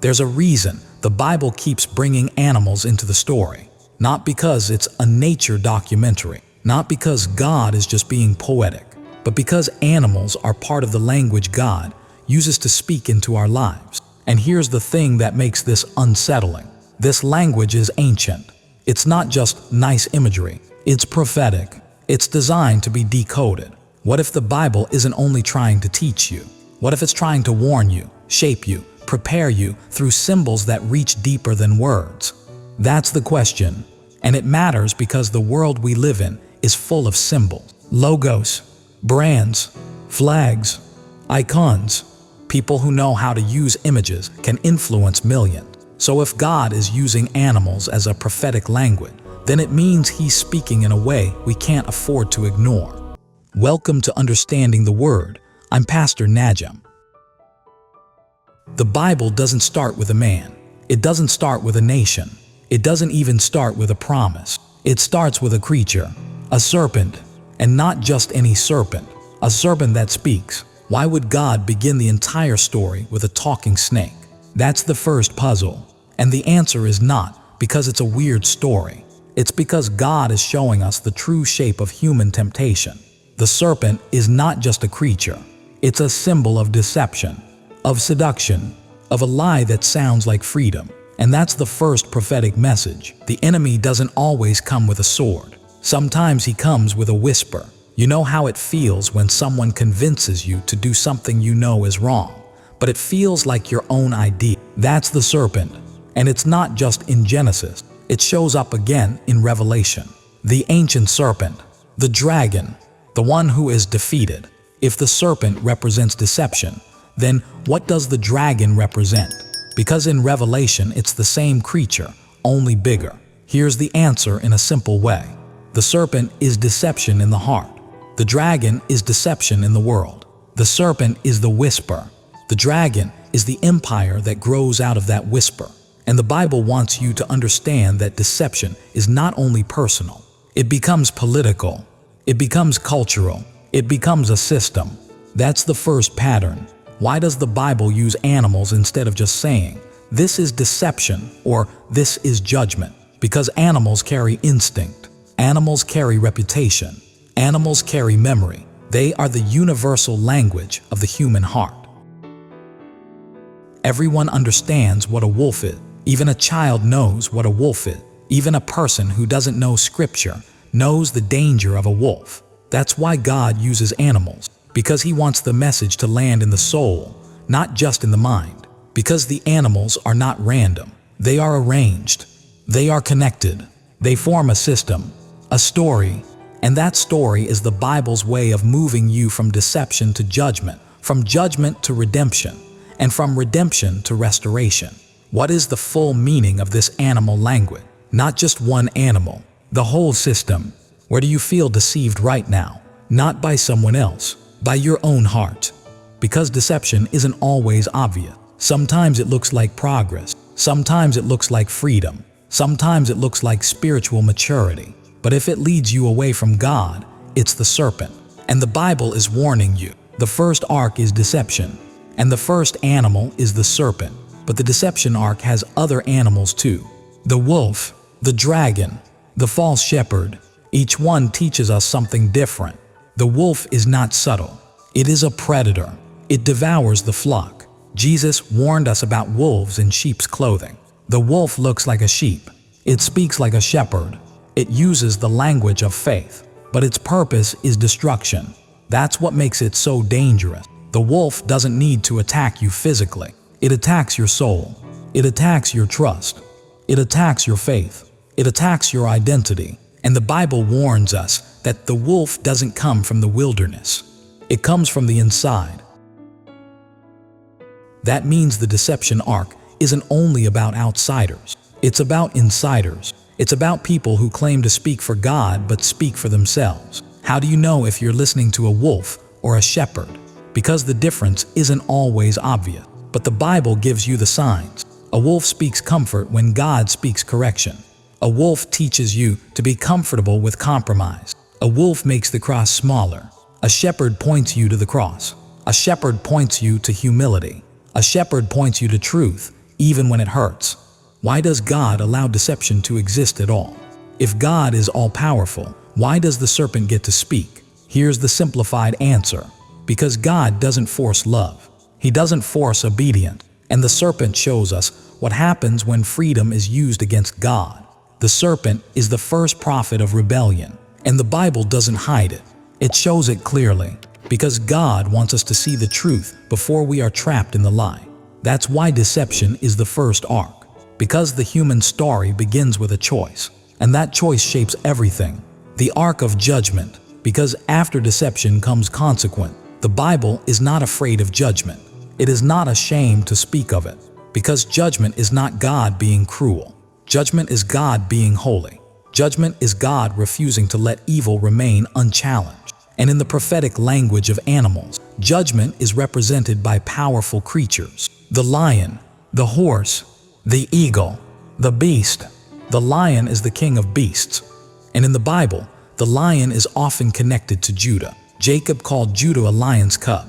There's a reason the Bible keeps bringing animals into the story. Not because it's a nature documentary, not because God is just being poetic, but because animals are part of the language God uses to speak into our lives. And here's the thing that makes this unsettling. This language is ancient. It's not just nice imagery. It's prophetic. It's designed to be decoded. What if the Bible isn't only trying to teach you? What if it's trying to warn you, shape you, prepare you through symbols that reach deeper than words? That's the question. And it matters because the world we live in is full of symbols, logos, brands, flags, icons. People who know how to use images can influence millions. So if God is using animals as a prophetic language, then it means He's speaking in a way we can't afford to ignore. Welcome to Understanding the Word. I'm Pastor Najam. The Bible doesn't start with a man. It doesn't start with a nation. It doesn't even start with a promise. It starts with a creature, a serpent, and not just any serpent, a serpent that speaks. Why would God begin the entire story with a talking snake? That's the first puzzle. And the answer is not because it's a weird story. It's because God is showing us the true shape of human temptation. The serpent is not just a creature. It's a symbol of deception, of seduction, of a lie that sounds like freedom. And that's the first prophetic message. The enemy doesn't always come with a sword. Sometimes he comes with a whisper. You know how it feels when someone convinces you to do something you know is wrong, but it feels like your own idea. That's the serpent. And it's not just in Genesis. It shows up again in Revelation. The ancient serpent, the dragon, the one who is defeated. If the serpent represents deception, then what does the dragon represent? Because in Revelation, it's the same creature, only bigger. Here's the answer in a simple way. The serpent is deception in the heart. The dragon is deception in the world. The serpent is the whisper. The dragon is the empire that grows out of that whisper. And the Bible wants you to understand that deception is not only personal. It becomes political. It becomes cultural. It becomes a system. That's the first pattern. Why does the Bible use animals instead of just saying, this is deception or this is judgment? Because animals carry instinct. Animals carry reputation. Animals carry memory. They are the universal language of the human heart. Everyone understands what a wolf is. Even a child knows what a wolf is. Even a person who doesn't know Scripture knows the danger of a wolf. That's why God uses animals, because He wants the message to land in the soul, not just in the mind. Because the animals are not random. They are arranged. They are connected. They form a system, a story, and that story is the Bible's way of moving you from deception to judgment, from judgment to redemption, and from redemption to restoration. What is the full meaning of this animal language? Not just one animal, the whole system. Where do you feel deceived right now? Not by someone else, by your own heart. Because deception isn't always obvious. Sometimes it looks like progress. Sometimes it looks like freedom. Sometimes it looks like spiritual maturity. But if it leads you away from God, it's the serpent. And the Bible is warning you. The first ark is deception, and the first animal is the serpent. But the deception ark has other animals too. The wolf, the dragon, the false shepherd. Each one teaches us something different. The wolf is not subtle. It is a predator. It devours the flock. Jesus warned us about wolves in sheep's clothing. The wolf looks like a sheep. It speaks like a shepherd. It uses the language of faith, but its purpose is destruction. That's what makes it so dangerous. The wolf doesn't need to attack you physically. It attacks your soul. It attacks your trust. It attacks your faith. It attacks your identity. And the Bible warns us that the wolf doesn't come from the wilderness. It comes from the inside. That means the deception arc isn't only about outsiders. It's about insiders. It's about people who claim to speak for God but speak for themselves. How do you know if you're listening to a wolf or a shepherd? Because the difference isn't always obvious. But the Bible gives you the signs. A wolf speaks comfort when God speaks correction. A wolf teaches you to be comfortable with compromise. A wolf makes the cross smaller. A shepherd points you to the cross. A shepherd points you to humility. A shepherd points you to truth, even when it hurts. Why does God allow deception to exist at all? If God is all-powerful, why does the serpent get to speak? Here's the simplified answer. Because God doesn't force love. He doesn't force obedience. And the serpent shows us what happens when freedom is used against God. The serpent is the first prophet of rebellion, and the Bible doesn't hide it. It shows it clearly, because God wants us to see the truth before we are trapped in the lie. That's why deception is the first arc, because the human story begins with a choice, and that choice shapes everything. The arc of judgment, because after deception comes consequence. The Bible is not afraid of judgment. It is not ashamed to speak of it, because judgment is not God being cruel. Judgment is God being holy. Judgment is God refusing to let evil remain unchallenged. And in the prophetic language of animals, judgment is represented by powerful creatures. The lion, the horse, the eagle, the beast. The lion is the king of beasts. And in the Bible, the lion is often connected to Judah. Jacob called Judah a lion's cub.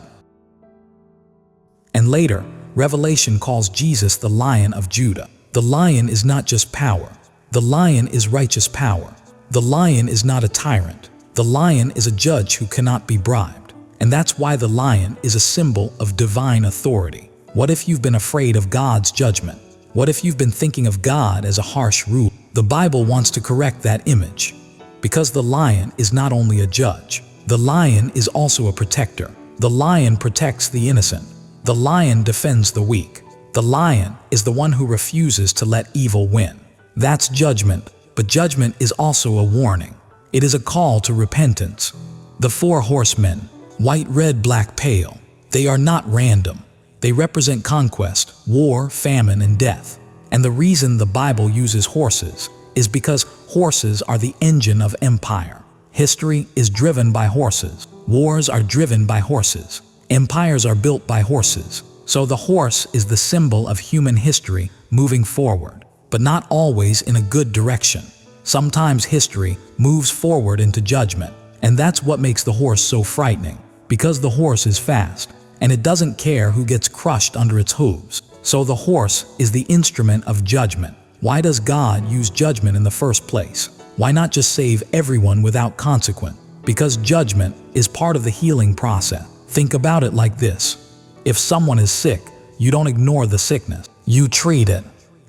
And later, Revelation calls Jesus the Lion of Judah. The lion is not just power. The lion is righteous power. The lion is not a tyrant. The lion is a judge who cannot be bribed. And that's why the lion is a symbol of divine authority. What if you've been afraid of God's judgment? What if you've been thinking of God as a harsh ruler? The Bible wants to correct that image. Because the lion is not only a judge. The lion is also a protector. The lion protects the innocent. The lion defends the weak. The lion is the one who refuses to let evil win. That's judgment, but judgment is also a warning. It is a call to repentance. The four horsemen, white, red, black, pale, they are not random. They represent conquest, war, famine, and death. And the reason the Bible uses horses is because horses are the engine of empire. History is driven by horses. Wars are driven by horses. Empires are built by horses. So the horse is the symbol of human history moving forward, but not always in a good direction. Sometimes history moves forward into judgment, and that's what makes the horse so frightening, because the horse is fast, and it doesn't care who gets crushed under its hooves. So the horse is the instrument of judgment. Why does God use judgment in the first place? Why not just save everyone without consequence? Because judgment is part of the healing process. Think about it like this. If someone is sick, you don't ignore the sickness. You treat it.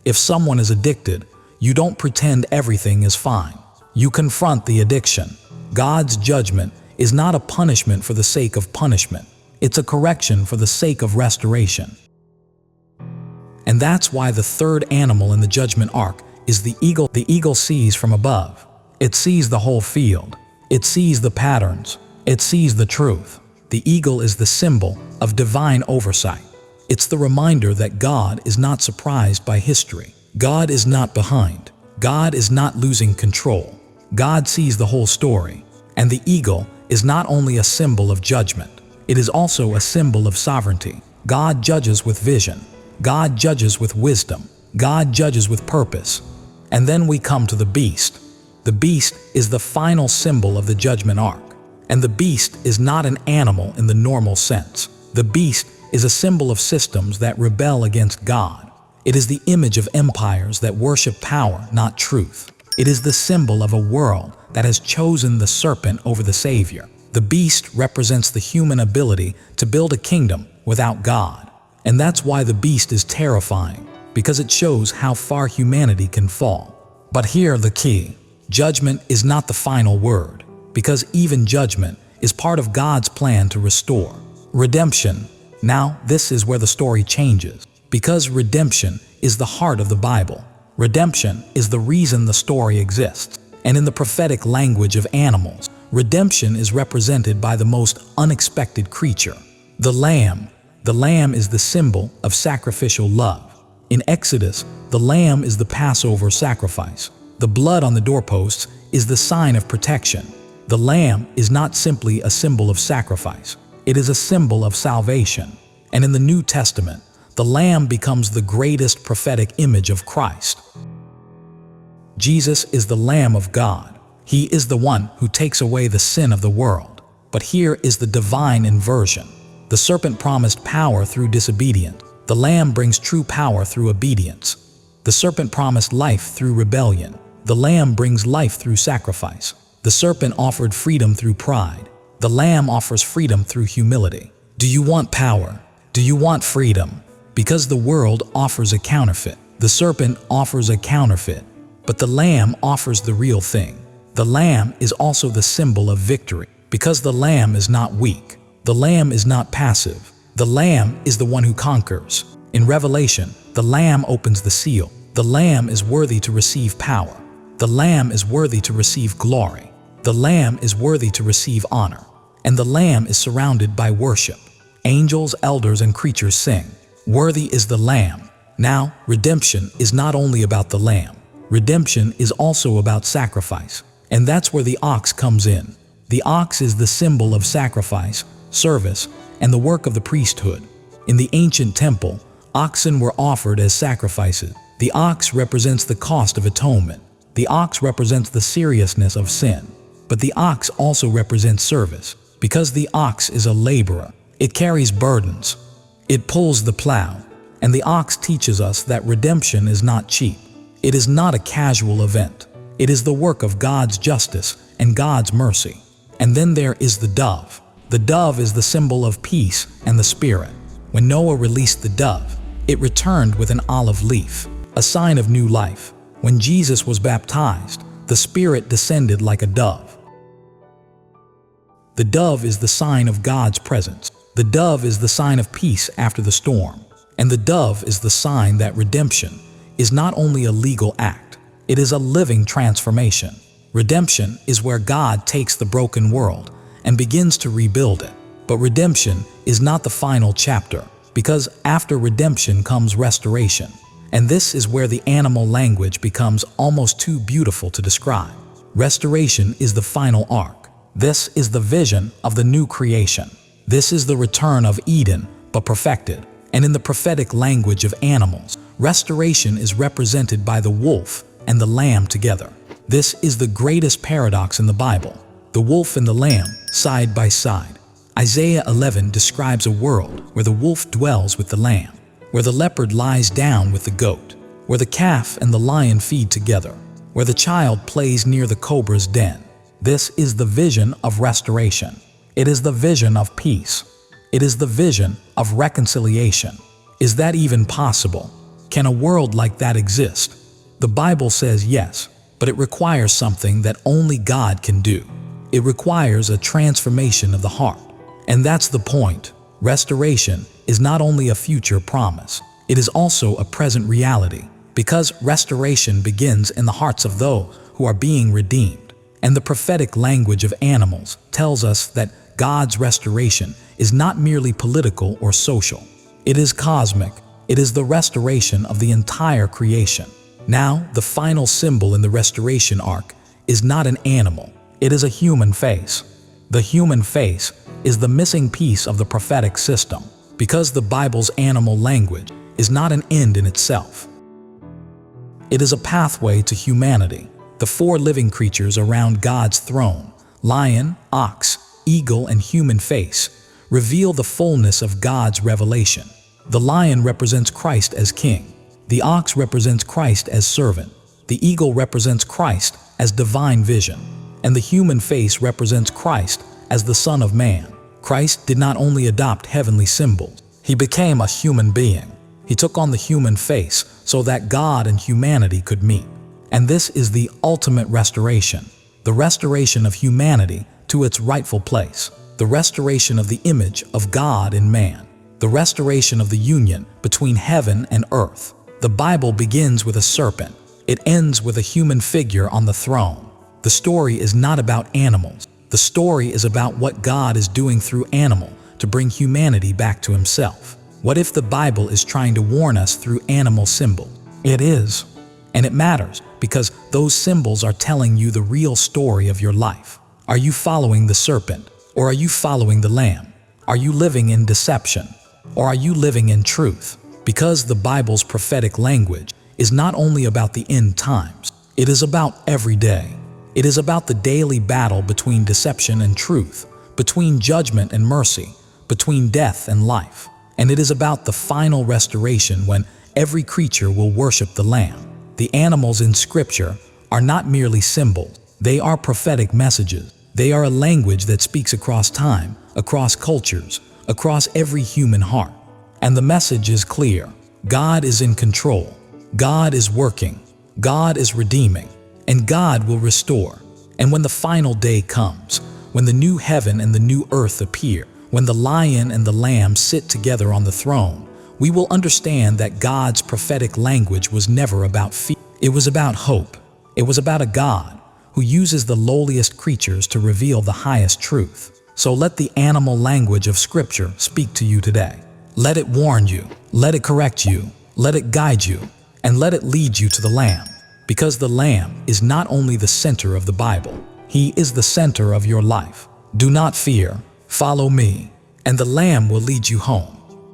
If someone is addicted, you don't pretend everything is fine. You confront the addiction. God's judgment is not a punishment for the sake of punishment. It's a correction for the sake of restoration. And that's why the third animal in the judgment arc is the eagle. The eagle sees from above. It sees the whole field. It sees the patterns. It sees the truth. The eagle is the symbol of divine oversight. It's the reminder that God is not surprised by history. God is not behind. God is not losing control. God sees the whole story. And the eagle is not only a symbol of judgment, it is also a symbol of sovereignty. God judges with vision. God judges with wisdom. God judges with purpose. And then we come to the beast. The beast is the final symbol of the judgment arc. And the beast is not an animal in the normal sense. The beast is a symbol of systems that rebel against God. It is the image of empires that worship power, not truth. It is the symbol of a world that has chosen the serpent over the Savior. The beast represents the human ability to build a kingdom without God. And that's why the beast is terrifying, because it shows how far humanity can fall. But here the key. Judgment is not the final word, because even judgment is part of God's plan to restore. Redemption. Now, this is where the story changes, because redemption is the heart of the Bible. Redemption is the reason the story exists. And in the prophetic language of animals, redemption is represented by the most unexpected creature, the lamb. The lamb is the symbol of sacrificial love. In Exodus, the lamb is the Passover sacrifice. The blood on the doorposts is the sign of protection. The lamb is not simply a symbol of sacrifice. It is a symbol of salvation. And in the New Testament, the lamb becomes the greatest prophetic image of Christ. Jesus is the Lamb of God. He is the one who takes away the sin of the world. But here is the divine inversion. The serpent promised power through disobedience. The lamb brings true power through obedience. The serpent promised life through rebellion. The lamb brings life through sacrifice. The serpent offered freedom through pride. The lamb offers freedom through humility. Do you want power? Do you want freedom? Because the world offers a counterfeit. The serpent offers a counterfeit, but the lamb offers the real thing. The lamb is also the symbol of victory, because the lamb is not weak. The lamb is not passive. The lamb is the one who conquers. In Revelation, the lamb opens the seal. The lamb is worthy to receive power. The lamb is worthy to receive glory. The lamb is worthy to receive honor. And the lamb is surrounded by worship. Angels, elders, and creatures sing, "Worthy is the lamb." Now, redemption is not only about the lamb. Redemption is also about sacrifice. And that's where the ox comes in. The ox is the symbol of sacrifice, service, and the work of the priesthood. In the ancient temple, oxen were offered as sacrifices. The ox represents the cost of atonement. The ox represents the seriousness of sin. But the ox also represents service, because the ox is a laborer. It carries burdens. It pulls the plow. And the ox teaches us that redemption is not cheap. It is not a casual event. It is the work of God's justice and God's mercy. And then there is the dove. The dove is the symbol of peace and the Spirit. When Noah released the dove, it returned with an olive leaf, a sign of new life. When Jesus was baptized, the Spirit descended like a dove. The dove is the sign of God's presence. The dove is the sign of peace after the storm. And the dove is the sign that redemption is not only a legal act, it is a living transformation. Redemption is where God takes the broken world and begins to rebuild it. But redemption is not the final chapter, because after redemption comes restoration. And this is where the animal language becomes almost too beautiful to describe. Restoration is the final arc. This is the vision of the new creation. This is the return of Eden, but perfected. And in the prophetic language of animals, restoration is represented by the wolf and the lamb together. This is the greatest paradox in the Bible. The wolf and the lamb, side by side. Isaiah 11 describes a world where the wolf dwells with the lamb, where the leopard lies down with the goat, where the calf and the lion feed together, where the child plays near the cobra's den. This is the vision of restoration. It is the vision of peace. It is the vision of reconciliation. Is that even possible? Can a world like that exist? The Bible says yes, but it requires something that only God can do. It requires a transformation of the heart. And that's the point. Restoration is not only a future promise, it is also a present reality, because restoration begins in the hearts of those who are being redeemed. And the prophetic language of animals tells us that God's restoration is not merely political or social. It is cosmic. It is the restoration of the entire creation. Now, the final symbol in the restoration arc is not an animal. It is a human face. The human face is the missing piece of the prophetic system, because the Bible's animal language is not an end in itself. It is a pathway to humanity. The four living creatures around God's throne, lion, ox, eagle, and human face, reveal the fullness of God's revelation. The lion represents Christ as king. The ox represents Christ as servant. The eagle represents Christ as divine vision. And the human face represents Christ as the Son of Man. Christ did not only adopt heavenly symbols, he became a human being. He took on the human face so that God and humanity could meet. And this is the ultimate restoration, the restoration of humanity to its rightful place, the restoration of the image of God in man, the restoration of the union between heaven and earth. The Bible begins with a serpent. It ends with a human figure on the throne. The story is not about animals. The story is about what God is doing through animal to bring humanity back to himself. What if the Bible is trying to warn us through animal symbols? It is. And it matters because those symbols are telling you the real story of your life. Are you following the serpent, or are you following the lamb? Are you living in deception, or are you living in truth? Because the Bible's prophetic language is not only about the end times, it is about every day. It is about the daily battle between deception and truth, between judgment and mercy, between death and life. And it is about the final restoration when every creature will worship the Lamb. The animals in Scripture are not merely symbols. They are prophetic messages. They are a language that speaks across time, across cultures, across every human heart. And the message is clear. God is in control. God is working. God is redeeming. And God will restore. And when the final day comes, when the new heaven and the new earth appear, when the Lion and the Lamb sit together on the throne, we will understand that God's prophetic language was never about fear. It was about hope. It was about a God who uses the lowliest creatures to reveal the highest truth. So let the animal language of Scripture speak to you today. Let it warn you. Let it correct you. Let it guide you. And let it lead you to the Lamb. Because the Lamb is not only the center of the Bible, He is the center of your life. Do not fear. Follow me, and the Lamb will lead you home.